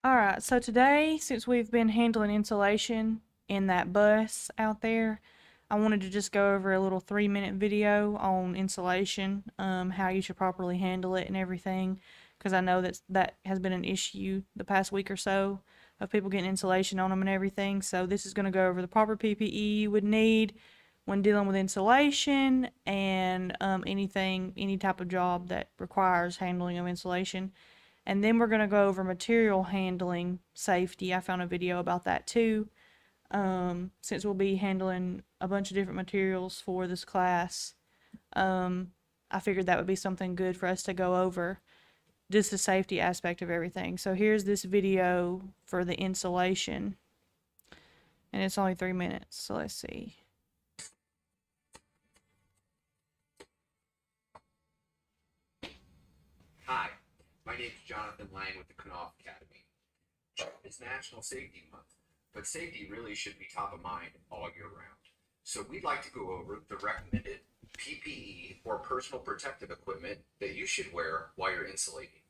Alright, so today, since we've been handling insulation in that bus out there, I wanted to just go over a little 3-minute video on insulation, how you should properly handle it and everything, because I know that has been an issue the past week or so of people getting insulation on them and everything. So this is going to go over the proper PPE you would need when dealing with insulation and any type of job that requires handling of insulation. And then we're going to go over material handling safety. I found a video about that too. Since we'll be handling a bunch of different materials for this class, I figured that would be something good for us to go over, just the safety aspect of everything. So here's this video for the insulation, and it's only 3 minutes. So let's see. Hi, my name is Jonathan Lang with the Knopf Academy. It's National Safety Month, but safety really should be top of mind all year round. So we'd like to go over the recommended PPE or personal protective equipment that you should wear while you're insulating.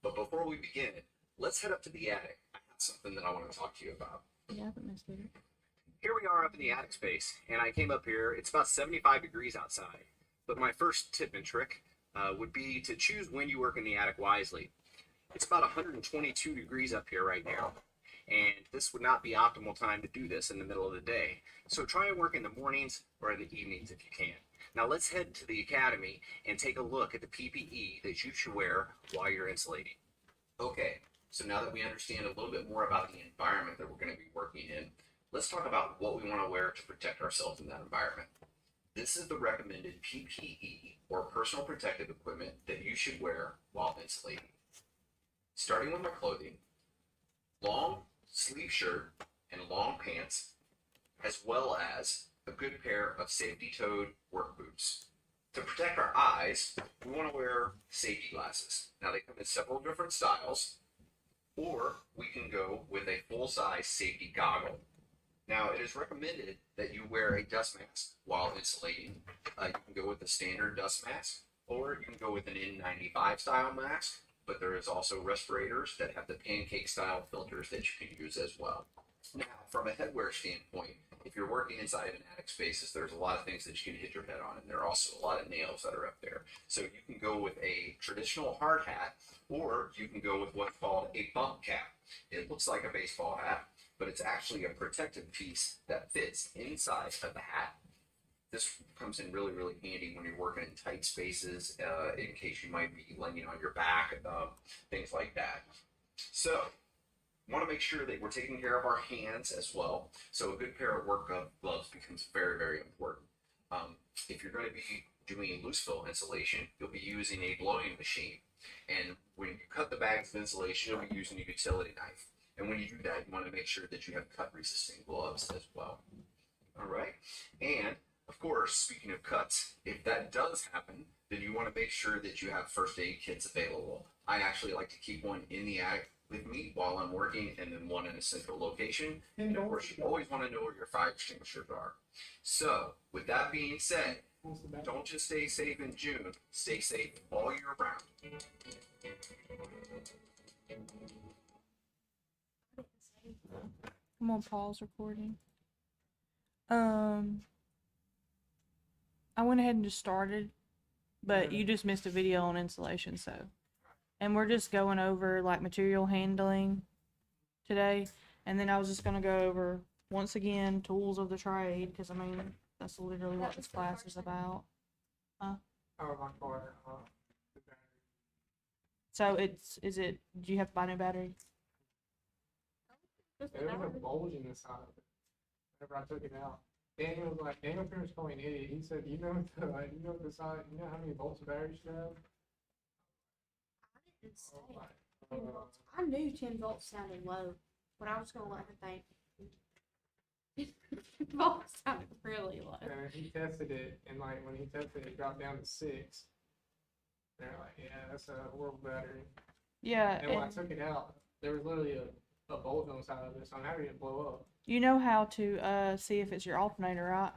But before we begin, let's head up to the attic. I have something that I want to talk to you about. Yeah, I haven't missed it. Here we are up in the attic space, and I came up here. It's about 75 degrees outside. But my first tip and trick would be to choose when you work in the attic wisely. It's about 122 degrees up here right now, and this would not be optimal time to do this in the middle of the day. So try and work in the mornings or in the evenings if you can. Now let's head to the academy and take a look at the PPE that you should wear while you're insulating. Okay, so now that we understand a little bit more about the environment that we're going to be working in, let's talk about what we want to wear to protect ourselves in that environment. This is the recommended PPE or personal protective equipment that you should wear while insulating. Starting with my clothing, long sleeve shirt and long pants, as well as a good pair of safety-toed work boots. To protect our eyes, we want to wear safety glasses. Now they come in several different styles, or we can go with a full-size safety goggle. Now, it is recommended that you wear a dust mask while insulating. You can go with the standard dust mask, or you can go with an N95 style mask, but there is also respirators that have the pancake style filters that you can use as well. Now, from a headwear standpoint, if you're working inside of an attic spaces, there's a lot of things that you can hit your head on, and there are also a lot of nails that are up there. So you can go with a traditional hard hat, or you can go with what's called a bump cap. It looks like a baseball hat, but it's actually a protective piece that fits inside of the hat. This comes in really, really handy when you're working in tight spaces, in case you might be laying on your back, things like that. So, want to make sure that we're taking care of our hands as well. So, a good pair of work gloves becomes very, very important. If you're going to be doing loose fill insulation, you'll be using a blowing machine. And when you cut the bags of insulation, you'll be using a utility knife. And when you do that, you want to make sure that you have cut resistant gloves as well. All right. And of course, speaking of cuts, if that does happen, then you want to make sure that you have first aid kits available. I actually like to keep one in the attic with me while I'm working, and then one in a central location. And of course, you always want to know where your fire extinguishers are. So, with that being said, don't just stay safe in June, stay safe all year round. I'm gonna pause recording. Um, I went ahead and just started, but you just missed a video on insulation, so. And we're just going over like material handling today, and then I was just gonna go over once again tools of the trade, because I mean that's literally what this class is about. Oh, my car. The battery. So do you have to buy new battery? There was a bulge in the side of it. Whenever I took it out, Daniel was like, Daniel Pierce called me an idiot. He said, you know the side, you know how many volts the battery should have? Didn't say Oh, 10 volts. I knew 10 volts sounded low, but I was gonna let her think 10 volts sounded really low. and he tested it, and like when he tested it, it dropped down to 6. And they're like, yeah, that's a horrible battery. Yeah, And when I and took it out, there was literally a bulge on the side of it, so I'm happy it blow up. you know how to see if it's your alternator, right?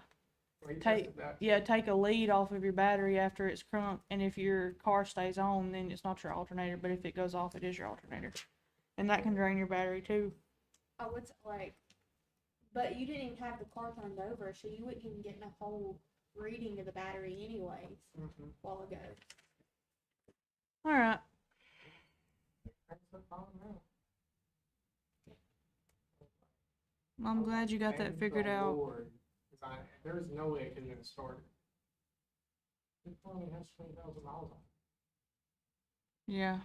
Well, he Take tested that. Yeah, take a lead off of your battery after it's crunk, and if your car stays on, then it's not your alternator, but if it goes off, it is your alternator. And that can drain your battery too. Oh, it's like, but you didn't even have the car turned over, so you wouldn't even get a whole reading of the battery anyways, Mm-hmm. a while ago. All right. That's the problem now. I'm glad you got that Thank figured the out. Lord, 'cause there was no way it could have been started. It only has 20,000 miles on it. Yeah.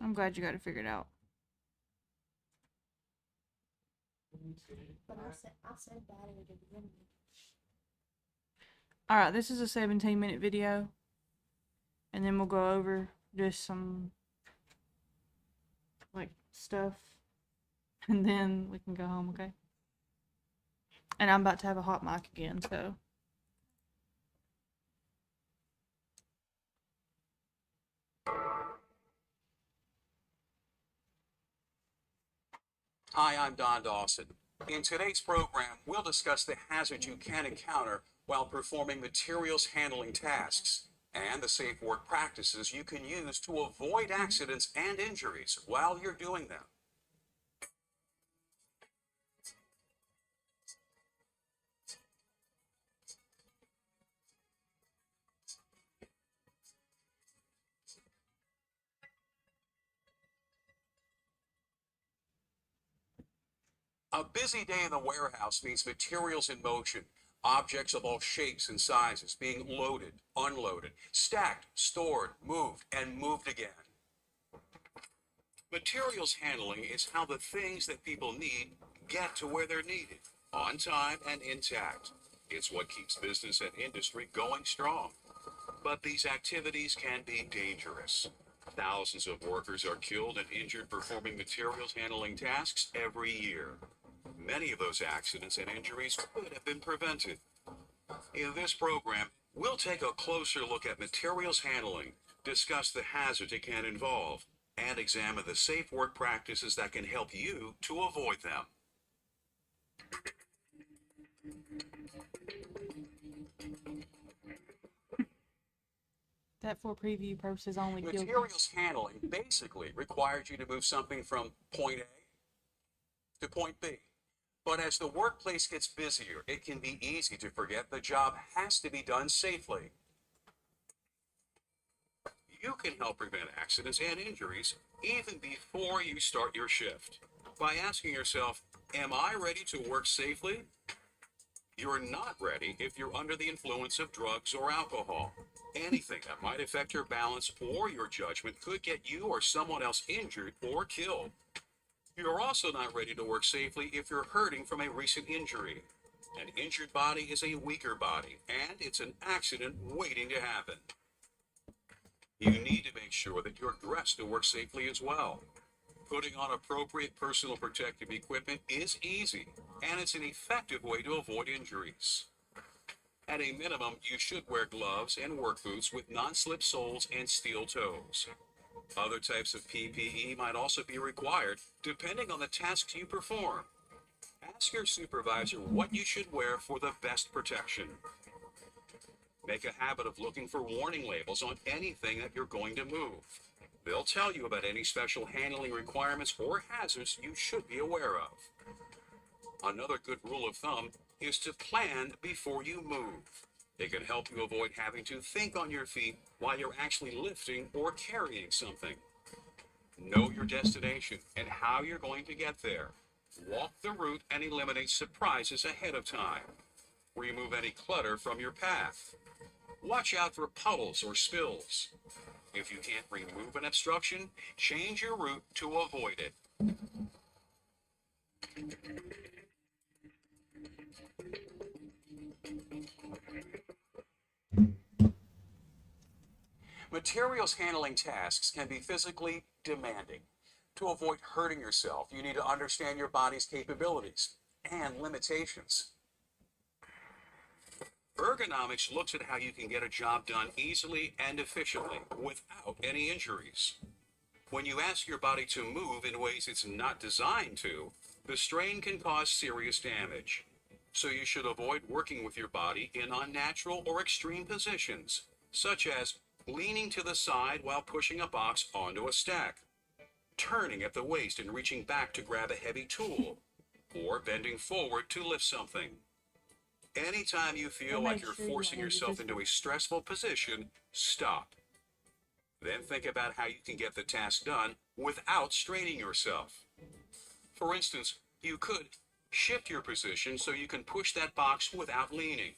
I'm glad you got it figured out. You see, But I said battery to begin with. All right, this is a 17-minute video. And then we'll go over just some like stuff. And then we can go home, okay? And I'm about to have a hot mic again, so. Hi, I'm Don Dawson. In today's program, we'll discuss the hazards you can encounter while performing materials handling tasks and the safe work practices you can use to avoid accidents and injuries while you're doing them. A busy day in the warehouse means materials in motion, objects of all shapes and sizes being loaded, unloaded, stacked, stored, moved, and moved again. Materials handling is how the things that people need get to where they're needed, on time and intact. It's what keeps business and industry going strong. But these activities can be dangerous. Thousands of workers are killed and injured performing materials handling tasks every year. Many of those accidents and injuries could have been prevented. In this program, we'll take a closer look at materials handling, discuss the hazards it can involve, and examine the safe work practices that can help you to avoid them. That for preview purposes only. Guilty. Materials handling basically requires you to move something from point A to point B. But as the workplace gets busier, it can be easy to forget the job has to be done safely. You can help prevent accidents and injuries even before you start your shift by asking yourself, am I ready to work safely? You're not ready if you're under the influence of drugs or alcohol. Anything that might affect your balance or your judgment could get you or someone else injured or killed. You're also not ready to work safely if you're hurting from a recent injury. An injured body is a weaker body, and it's an accident waiting to happen. You need to make sure that you're dressed to work safely as well. Putting on appropriate personal protective equipment is easy, and it's an effective way to avoid injuries. At a minimum, you should wear gloves and work boots with non-slip soles and steel toes. Other types of PPE might also be required, depending on the tasks you perform. Ask your supervisor what you should wear for the best protection. Make a habit of looking for warning labels on anything that you're going to move. They'll tell you about any special handling requirements or hazards you should be aware of. Another good rule of thumb is to plan before you move. It can help you avoid having to think on your feet while you're actually lifting or carrying something. Know your destination and how you're going to get there. Walk the route and eliminate surprises ahead of time. Remove any clutter from your path. Watch out for puddles or spills. If you can't remove an obstruction, change your route to avoid it. Materials handling tasks can be physically demanding. To avoid hurting yourself, you need to understand your body's capabilities and limitations. Ergonomics looks at how you can get a job done easily and efficiently without any injuries. When you ask your body to move in ways it's not designed to, the strain can cause serious damage. So you should avoid working with your body in unnatural or extreme positions, such as leaning to the side while pushing a box onto a stack. turning at the waist and reaching back to grab a heavy tool, or bending forward to lift something. Anytime you feel Well, like make you're sure you forcing don't yourself just- into a stressful position, stop. Then think about how you can get the task done without straining yourself. For instance, you could shift your position so you can push that box without leaning.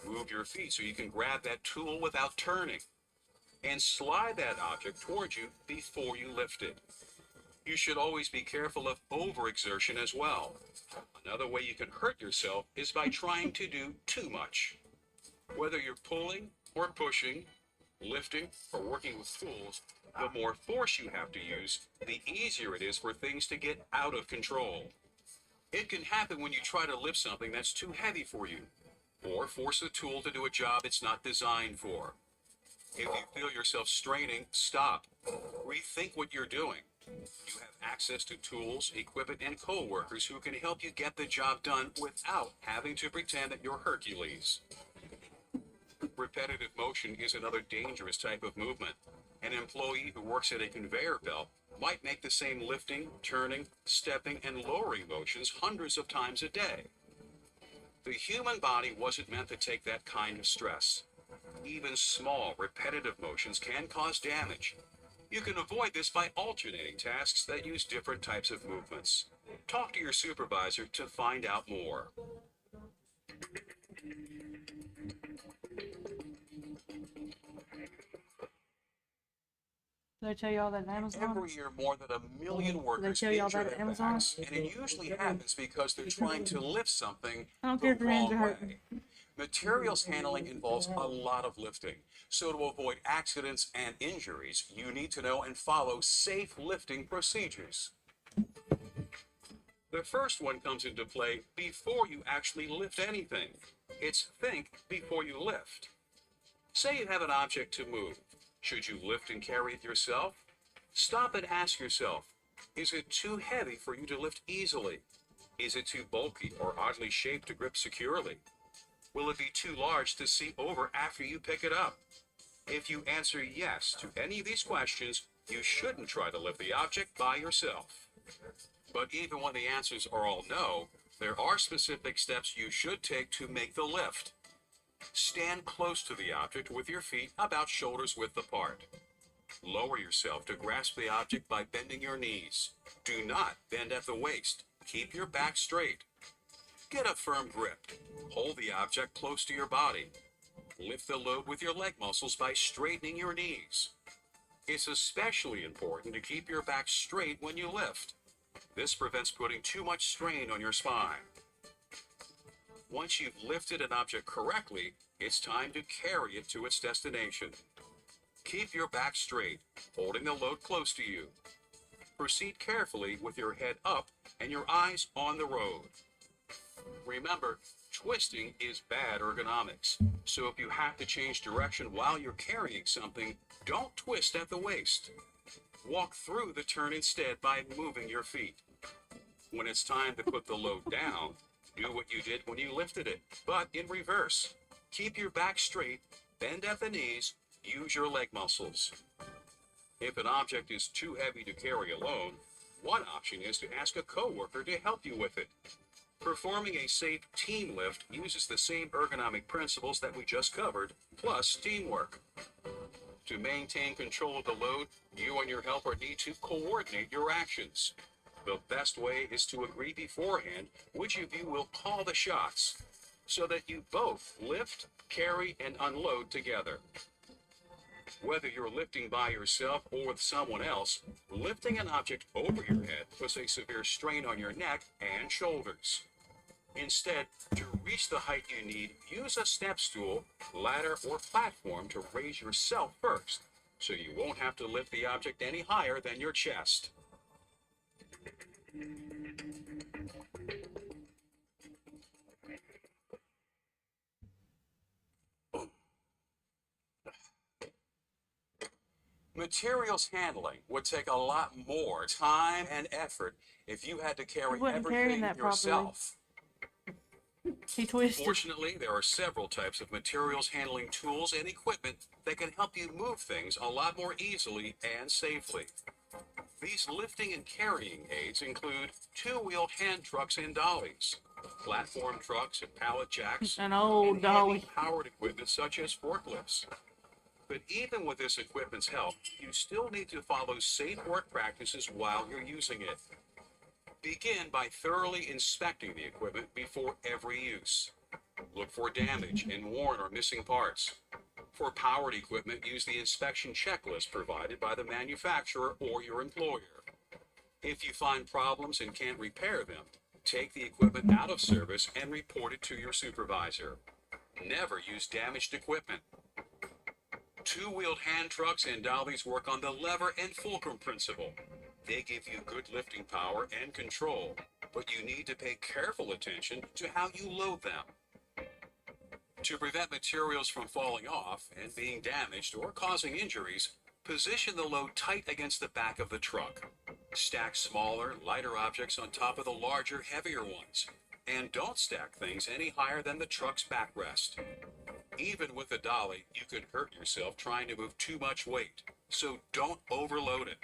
Move your feet so you can grab that tool without turning. And slide that object towards you before you lift it. You should always be careful of overexertion as well. Another way you can hurt yourself is by trying to do too much. Whether you're pulling or pushing, lifting or working with tools, the more force you have to use, the easier it is for things to get out of control. It can happen when you try to lift something that's too heavy for you, or force a tool to do a job it's not designed for. If you feel yourself straining, stop. Rethink what you're doing. You have access to tools, equipment, and co-workers who can help you get the job done without having to pretend that you're Hercules. Repetitive motion is another dangerous type of movement. An employee who works at a conveyor belt might make the same lifting, turning, stepping, and lowering motions hundreds of times a day. The human body wasn't meant to take that kind of stress. Even small, repetitive motions can cause damage. You can avoid this by alternating tasks that use different types of movements. Talk to your supervisor to find out more. Did I tell y'all that at Amazon? Every year, more than 1 million workers tell y'all injure that at their Amazon? backs, and it usually happens because they're trying to lift something I don't the care if your hands wrong are hurting. way. Materials handling involves a lot of lifting, so to avoid accidents and injuries, you need to know and follow safe lifting procedures. The first one comes into play before you actually lift anything. It's think before you lift. Say you have an object to move. Should you lift and carry it yourself? Stop and ask yourself, is it too heavy for you to lift easily? Is it too bulky or oddly shaped to grip securely? Will it be too large to see over after you pick it up? If you answer yes to any of these questions, you shouldn't try to lift the object by yourself. But even when the answers are all no, there are specific steps you should take to make the lift. Stand close to the object with your feet about shoulders width apart. Lower yourself to grasp the object by bending your knees. Do not bend at the waist. Keep your back straight. Get a firm grip. Hold the object close to your body. Lift the load with your leg muscles by straightening your knees. It's especially important to keep your back straight when you lift. This prevents putting too much strain on your spine. Once you've lifted an object correctly, it's time to carry it to its destination. Keep your back straight, holding the load close to you. Proceed carefully with your head up and your eyes on the road. Remember, twisting is bad ergonomics, so if you have to change direction while you're carrying something, don't twist at the waist. Walk through the turn instead by moving your feet. When it's time to put the load down, do what you did when you lifted it, but in reverse. Keep your back straight, bend at the knees, use your leg muscles. If an object is too heavy to carry alone, one option is to ask a coworker to help you with it. Performing a safe team lift uses the same ergonomic principles that we just covered, plus teamwork. To maintain control of the load, you and your helper need to coordinate your actions. The best way is to agree beforehand which of you will call the shots, so that you both lift, carry, and unload together. Whether you're lifting by yourself or with someone else, lifting an object over your head puts a severe strain on your neck and shoulders. Instead, to reach the height you need, use a step stool, ladder, or platform to raise yourself first, so you won't have to lift the object any higher than your chest. Materials handling would take a lot more time and effort if you had to carry He wasn't carrying everything that properly. yourself. He twisted. Fortunately, there are several types of materials handling tools and equipment that can help you move things a lot more easily and safely. These lifting and carrying aids include two-wheeled hand trucks and dollies, platform trucks and pallet jacks, An old and dolly. heavy powered equipment such as forklifts. But even with this equipment's help, you still need to follow safe work practices while you're using it. Begin by thoroughly inspecting the equipment before every use. Look for damage and worn or missing parts. For powered equipment, use the inspection checklist provided by the manufacturer or your employer. If you find problems and can't repair them, take the equipment out of service and report it to your supervisor. Never use damaged equipment. Two-wheeled hand trucks and dollies work on the lever and fulcrum principle. They give you good lifting power and control, but you need to pay careful attention to how you load them. To prevent materials from falling off and being damaged or causing injuries, position the load tight against the back of the truck. Stack smaller, lighter objects on top of the larger, heavier ones. And don't stack things any higher than the truck's backrest. Even with a dolly, you could hurt yourself trying to move too much weight, so don't overload it.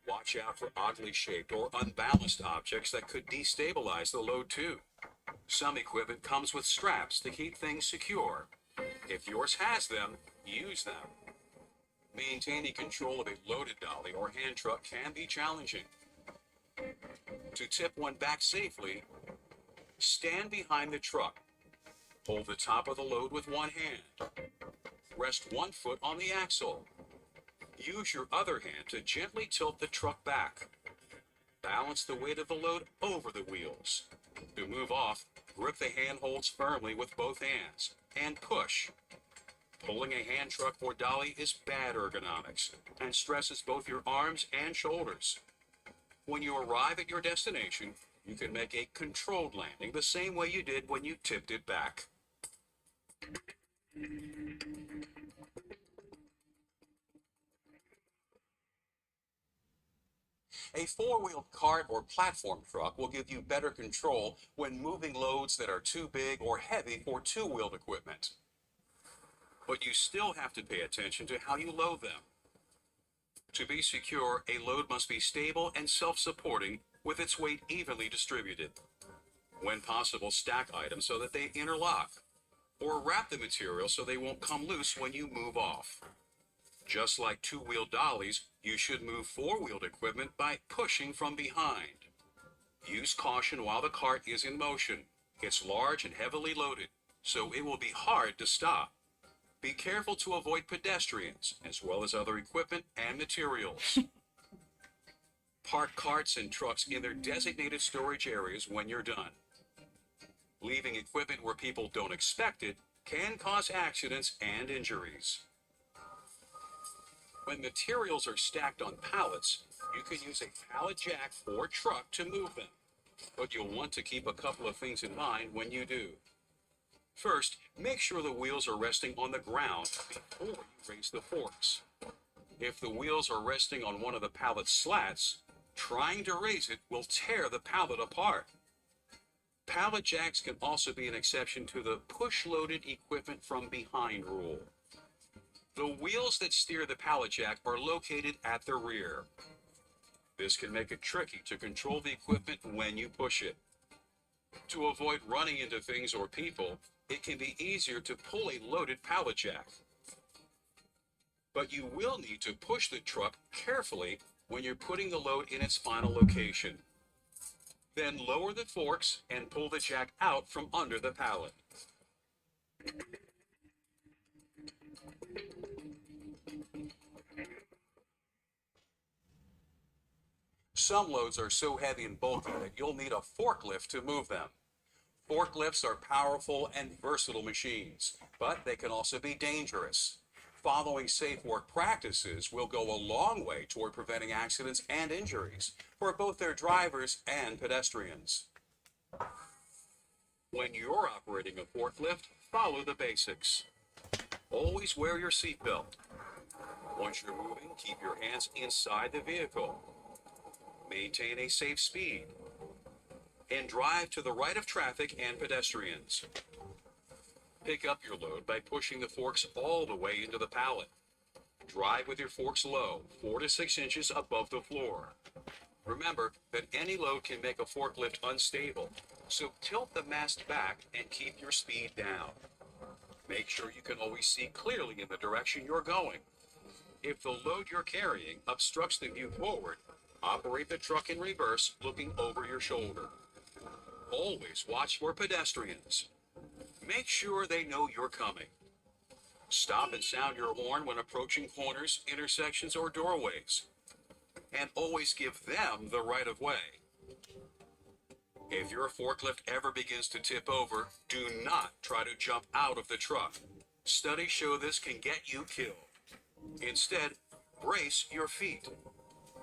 Watch out for oddly shaped or unbalanced objects that could destabilize the load too. Some equipment comes with straps to keep things secure. If yours has them, use them. Maintaining control of a loaded dolly or hand truck can be challenging. To tip one back safely, stand behind the truck. Hold the top of the load with one hand. Rest one foot on the axle. Use your other hand to gently tilt the truck back. Balance the weight of the load over the wheels. To move off, grip the handholds firmly with both hands and push. Pulling a hand truck or dolly is bad ergonomics and stresses both your arms and shoulders. When you arrive at your destination, you can make a controlled landing the same way you did when you tipped it back. A four-wheeled cart or platform truck will give you better control when moving loads that are too big or heavy for two-wheeled equipment. But you still have to pay attention to how you load them. To be secure, a load must be stable and self-supporting with its weight evenly distributed. When possible, stack items so that they interlock, or wrap the material so they won't come loose when you move off. Just like two-wheeled dollies, you should move four-wheeled equipment by pushing from behind. Use caution while the cart is in motion. It's large and heavily loaded, so it will be hard to stop. Be careful to avoid pedestrians, as well as other equipment and materials. Park carts and trucks in their designated storage areas when you're done. Leaving equipment where people don't expect it can cause accidents and injuries. When materials are stacked on pallets, you can use a pallet jack or truck to move them, but you'll want to keep a couple of things in mind when you do. First, make sure the wheels are resting on the ground before you raise the forks. If the wheels are resting on one of the pallet slats, trying to raise it will tear the pallet apart. Pallet jacks can also be an exception to the push-loaded equipment from behind rule. The wheels that steer the pallet jack are located at the rear. This can make it tricky to control the equipment when you push it. To avoid running into things or people, it can be easier to pull a loaded pallet jack. But you will need to push the truck carefully when you're putting the load in its final location. Then lower the forks and pull the jack out from under the pallet. Some loads are so heavy and bulky that you'll need a forklift to move them. Forklifts are powerful and versatile machines, but they can also be dangerous. Following safe work practices will go a long way toward preventing accidents and injuries for both their drivers and pedestrians. When you're operating a forklift, follow the basics. Always wear your seatbelt. Once you're moving, keep your hands inside the vehicle. Maintain a safe speed. And drive to the right of traffic and pedestrians. Pick up your load by pushing the forks all the way into the pallet. Drive with your forks low, 4 to 6 inches above the floor. Remember that any load can make a forklift unstable, so tilt the mast back and keep your speed down. Make sure you can always see clearly in the direction you're going. If the load you're carrying obstructs the view forward, operate the truck in reverse looking over your shoulder. Always watch for pedestrians. Make sure they know you're coming. Stop and sound your horn when approaching corners, intersections, or doorways. And always give them the right of way. If your forklift ever begins to tip over, do not try to jump out of the truck. Studies show this can get you killed. Instead, brace your feet.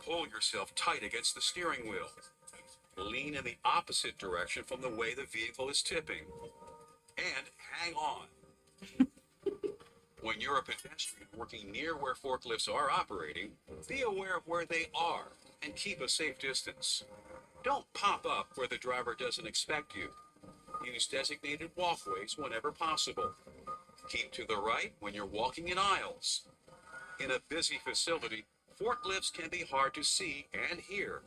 Pull yourself tight against the steering wheel. Lean in the opposite direction from the way the vehicle is tipping. And hang on. When you're a pedestrian working near where forklifts are operating, be aware of where they are and keep a safe distance. Don't pop up where the driver doesn't expect you. Use designated walkways whenever possible. Keep to the right when you're walking in aisles. In a busy facility, forklifts can be hard to see and hear.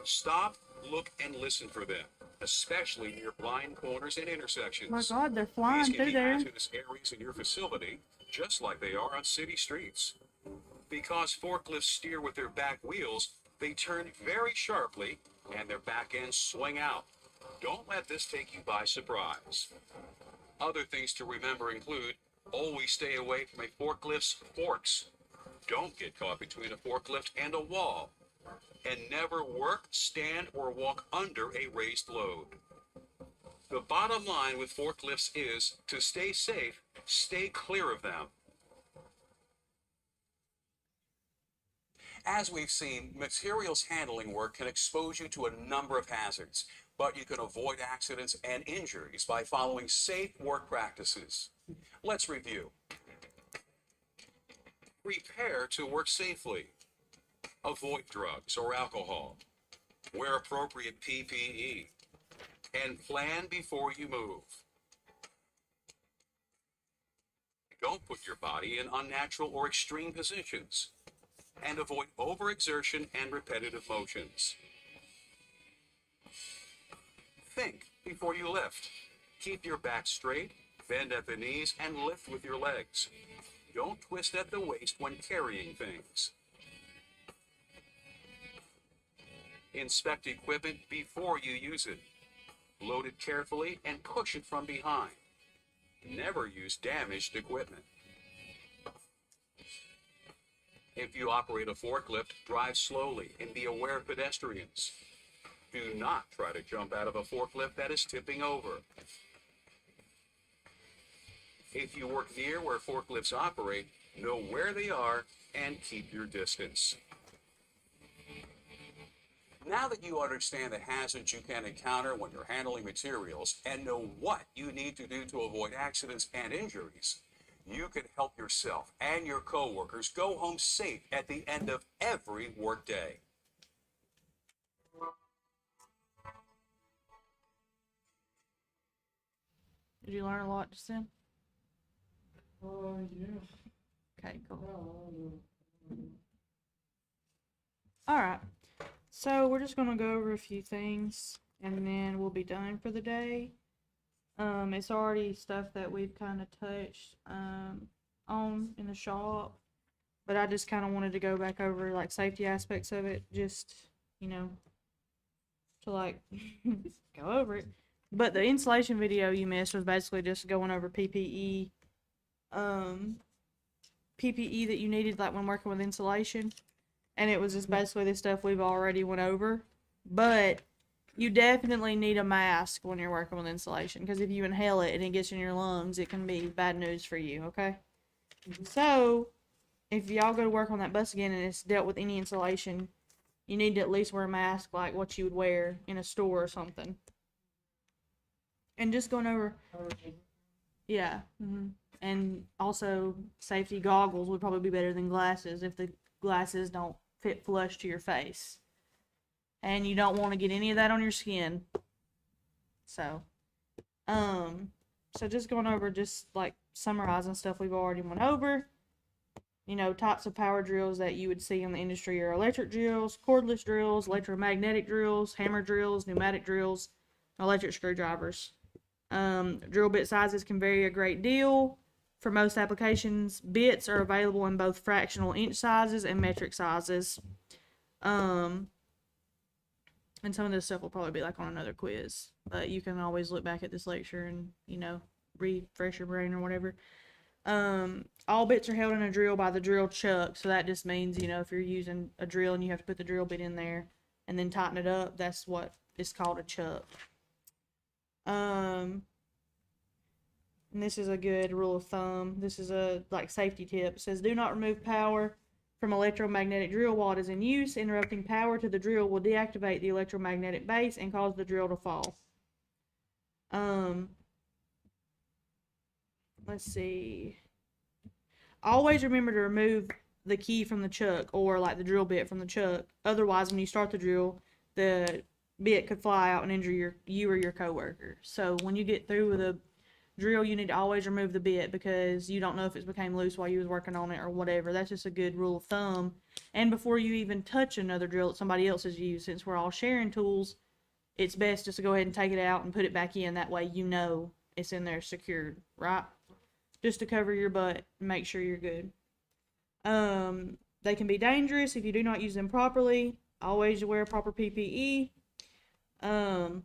Stop, look, and listen for them, especially near blind corners and intersections. My God, they're flying These can through be there. hazardous areas in your facility, just like they are on city streets. Because forklifts steer with their back wheels, they turn very sharply and their back ends swing out. Don't let this take you by surprise. Other things to remember include always stay away from a forklift's forks. Don't get caught between a forklift and a wall. And never work, stand, or walk under a raised load. The bottom line with forklifts is to stay safe, stay clear of them. As we've seen, materials handling work can expose you to a number of hazards, but you can avoid accidents and injuries by following safe work practices. Let's review. Prepare to work safely. Avoid drugs or alcohol. Wear appropriate PPE. And plan before you move. Don't put your body in unnatural or extreme positions. And avoid overexertion and repetitive motions. Think before you lift. Keep your back straight, bend at the knees, and lift with your legs. Don't twist at the waist when carrying things. Inspect equipment before you use it. Load it carefully and push it from behind. Never use damaged equipment. If you operate a forklift, drive slowly and be aware of pedestrians. Do not try to jump out of a forklift that is tipping over. If you work near where forklifts operate, know where they are and keep your distance. Now that you understand the hazards you can encounter when you're handling materials and know what you need to do to avoid accidents and injuries, you can help yourself and your coworkers go home safe at the end of every workday. Did you learn a lot just then? Yeah. Okay, cool. No, All right. So we're just gonna go over a few things and then we'll be done for the day. It's already stuff that we've kind of touched on in the shop, but I just kind of wanted to go back over like safety aspects of it, just to like go over it. But the installation video you missed was basically just going over PPE, PPE that you needed like when working with insulation. And it was just basically the stuff we've already went over. But you definitely need a mask when you're working with insulation, because if you inhale it and it gets in your lungs, it can be bad news for you, okay? So, if y'all go to work on that bus again and it's dealt with any insulation, you need to at least wear a mask like what you would wear in a store or something. And just going over, yeah. And also, safety goggles would probably be better than glasses if the glasses don't fit flush to your face. And you don't want to get any of that on your skin. So just going over, just like summarizing stuff we've already went over. You know, types of power drills that you would see in the industry are electric drills, cordless drills, electromagnetic drills, hammer drills, pneumatic drills, electric screwdrivers. Drill bit sizes can vary a great deal. For most applications, bits are available in both fractional inch sizes and metric sizes. And some of this stuff will probably be like on another quiz, but you can always look back at this lecture and, you know, refresh your brain or whatever. All bits are held in a drill by the drill chuck, so that just means, you know, if you're using a drill and you have to put the drill bit in there and then tighten it up, that's what is called a chuck. And this is a good rule of thumb. This is a like safety tip. It says, do not remove power from electromagnetic drill while it is in use. Interrupting power to the drill will deactivate the electromagnetic base and cause the drill to fall. Let's see. Always remember to remove the key from the chuck, or like the drill bit from the chuck. Otherwise, when you start the drill, the bit could fly out and injure you or your coworker. So when you get through with a drill, you need to always remove the bit, because you don't know if it's became loose while you was working on it or whatever. That's just a good rule of thumb. And before you even touch another drill that somebody else has used, since we're all sharing tools, it's best just to go ahead and take it out and put it back in. That way you know it's in there secured, right? Just to cover your butt and make sure you're good. They can be dangerous if you do not use them properly. Always wear proper PPE. And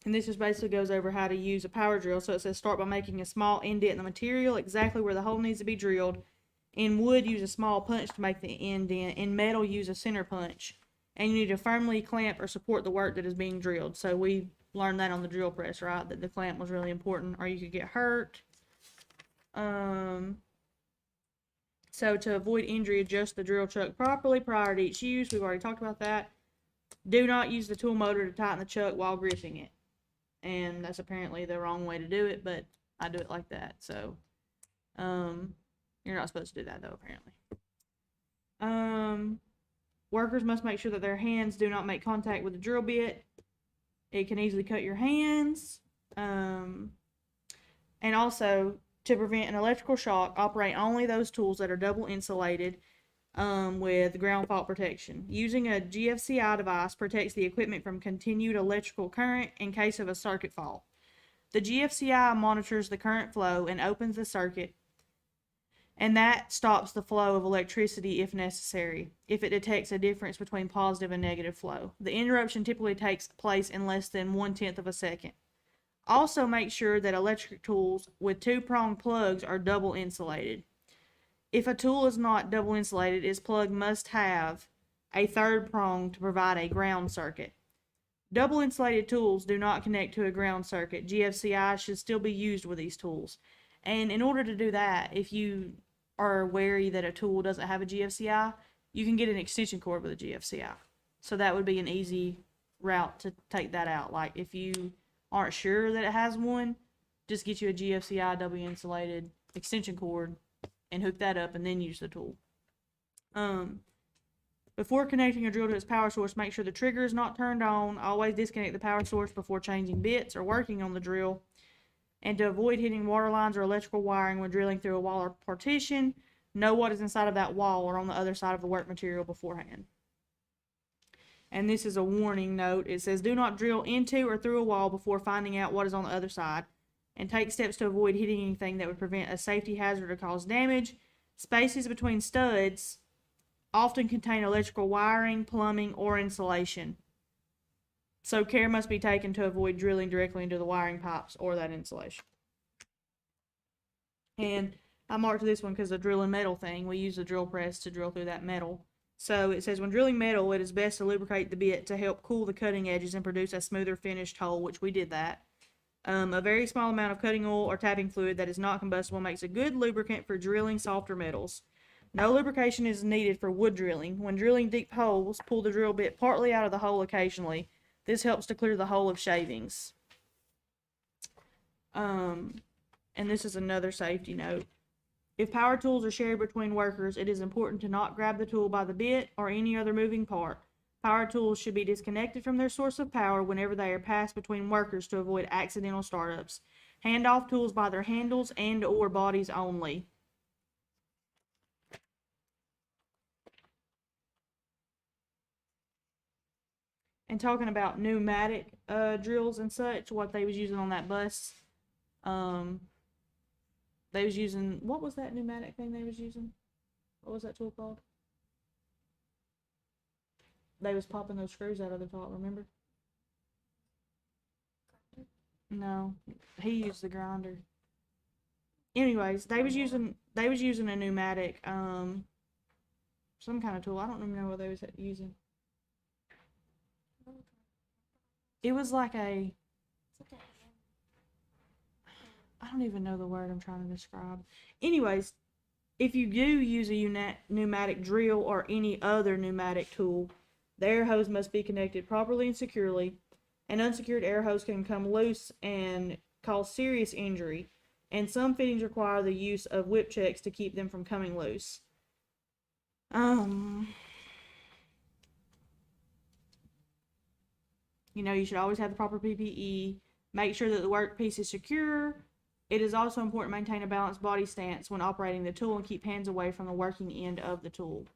this just basically goes over how to use a power drill. So it says, start by making a small indent in the material exactly where the hole needs to be drilled. In wood, use a small punch to make the indent. In metal, use a center punch. And you need to firmly clamp or support the work that is being drilled. So we learned that on the drill press, right? That the clamp was really important, or you could get hurt. So to avoid injury, adjust the drill chuck properly prior to each use. We've already talked about that. Do not use the tool motor to tighten the chuck while gripping it. And that's apparently the wrong way to do it, but I do it like that. So, you're not supposed to do that though, apparently. Workers must make sure that their hands do not make contact with the drill bit. It can easily cut your hands. And also, to prevent an electrical shock, operate only those tools that are double insulated with ground fault protection. Using a GFCI device protects the equipment from continued electrical current in case of a circuit fault. The GFCI monitors the current flow and opens the circuit, and that stops the flow of electricity if necessary, if it detects a difference between positive and negative flow. The interruption typically takes place in less than 1/10 of a second. Also make sure that electric tools with 2-prong plugs are double insulated. If a tool is not double insulated, its plug must have a 3rd prong to provide a ground circuit. Double insulated tools do not connect to a ground circuit. GFCI should still be used with these tools. And in order to do that, if you are wary that a tool doesn't have a GFCI, you can get an extension cord with a GFCI. So that would be an easy route to take that out. Like if you aren't sure that it has one, just get you a GFCI double insulated extension cord and hook that up and then use the tool. Before connecting a drill to its power source, make sure the trigger is not turned on. Always disconnect the power source before changing bits or working on the drill. And to avoid hitting water lines or electrical wiring when drilling through a wall or partition, know what is inside of that wall or on the other side of the work material beforehand. And this is a warning note. It says, do not drill into or through a wall before finding out what is on the other side, and take steps to avoid hitting anything that would prevent a safety hazard or cause damage. Spaces between studs often contain electrical wiring, plumbing, or insulation. So care must be taken to avoid drilling directly into the wiring pipes or that insulation. And I marked this one because the drilling metal thing, we use the drill press to drill through that metal. So it says, when drilling metal, it is best to lubricate the bit to help cool the cutting edges and produce a smoother finished hole, which we did that. A very small amount of cutting oil or tapping fluid that is not combustible makes a good lubricant for drilling softer metals. No lubrication is needed for wood drilling. When drilling deep holes, pull the drill bit partly out of the hole occasionally. This helps to clear the hole of shavings. And this is another safety note. If power tools are shared between workers, it is important to not grab the tool by the bit or any other moving part. Power tools should be disconnected from their source of power whenever they are passed between workers to avoid accidental startups. Hand off tools by their handles and or bodies only. and talking about pneumatic drills and such, what they was using on that bus. They was using, what was that pneumatic thing they was using? What was that tool called? They was popping those screws out of the top, remember? No, he used the grinder. Anyways, they was using a pneumatic, some kind of tool. I don't even know what they was using. It was like a, I don't even know the word I'm trying to describe. Anyways, if you do use a pneumatic drill or any other pneumatic tool, the air hose must be connected properly and securely. An unsecured air hose can come loose and cause serious injury, and some fittings require the use of whip checks to keep them from coming loose. You know, you should always have the proper PPE. Make sure that the workpiece is secure. It is also important to maintain a balanced body stance when operating the tool and keep hands away from the working end of the tool.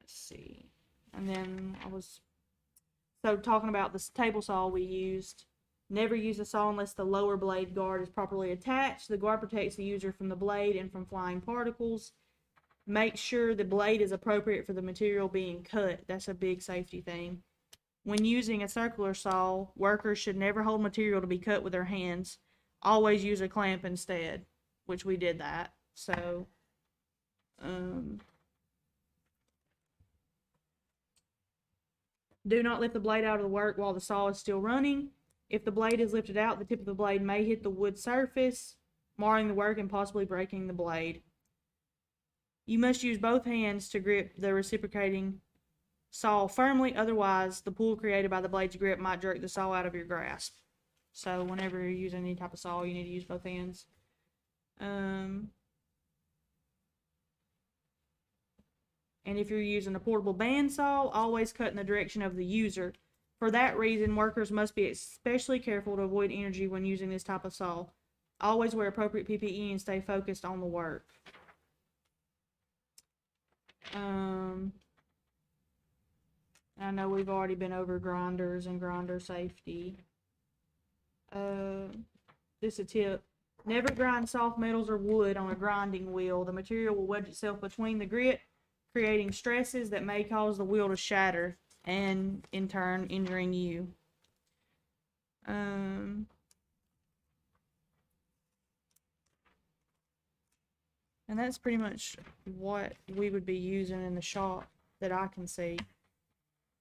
Let's see. And then so talking about this table saw we used. Never use a saw unless the lower blade guard is properly attached. The guard protects the user from the blade and from flying particles. Make sure the blade is appropriate for the material being cut. That's a big safety thing. When using a circular saw, workers should never hold material to be cut with their hands. Always use a clamp instead, which we did that. So, do not lift the blade out of the work while the saw is still running. If the blade is lifted out, the tip of the blade may hit the wood surface, marring the work and possibly breaking the blade. You must use both hands to grip the reciprocating saw firmly, otherwise the pull created by the blade's grip might jerk the saw out of your grasp. So whenever you're using any type of saw, you need to use both hands. And if you're using a portable bandsaw, always cut in the direction of the user. For that reason, workers must be especially careful to avoid energy when using this type of saw. Always wear appropriate PPE and stay focused on the work. I know we've already been over grinders and grinder safety. This is a tip. Never grind soft metals or wood on a grinding wheel. The material will wedge itself between the grit, creating stresses that may cause the wheel to shatter and in turn injuring you. And that's pretty much what we would be using in the shop that I can see.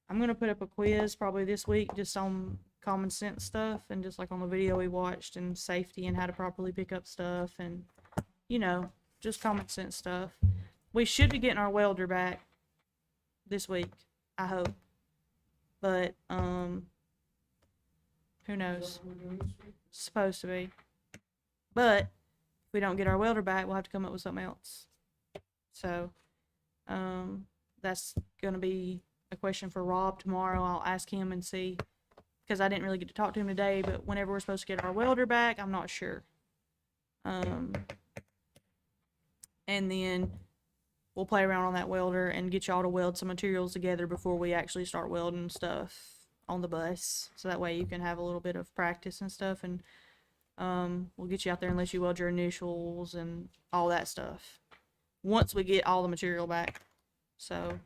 I'm going to put up a quiz probably this week just on common sense stuff and just like on the video we watched and safety and how to properly pick up stuff and, you know, just common sense stuff. We should be getting our welder back this week, I hope. But, who knows? Supposed to be. But, if we don't get our welder back, we'll have to come up with something else. So, that's going to be a question for Rob tomorrow. I'll ask him and see, because I didn't really get to talk to him today, but whenever we're supposed to get our welder back, I'm not sure. And then we'll play around on that welder and get y'all to weld some materials together before we actually start welding stuff on the bus. So that way you can have a little bit of practice and stuff, and we'll get you out there and let you weld your initials and all that stuff once we get all the material back. So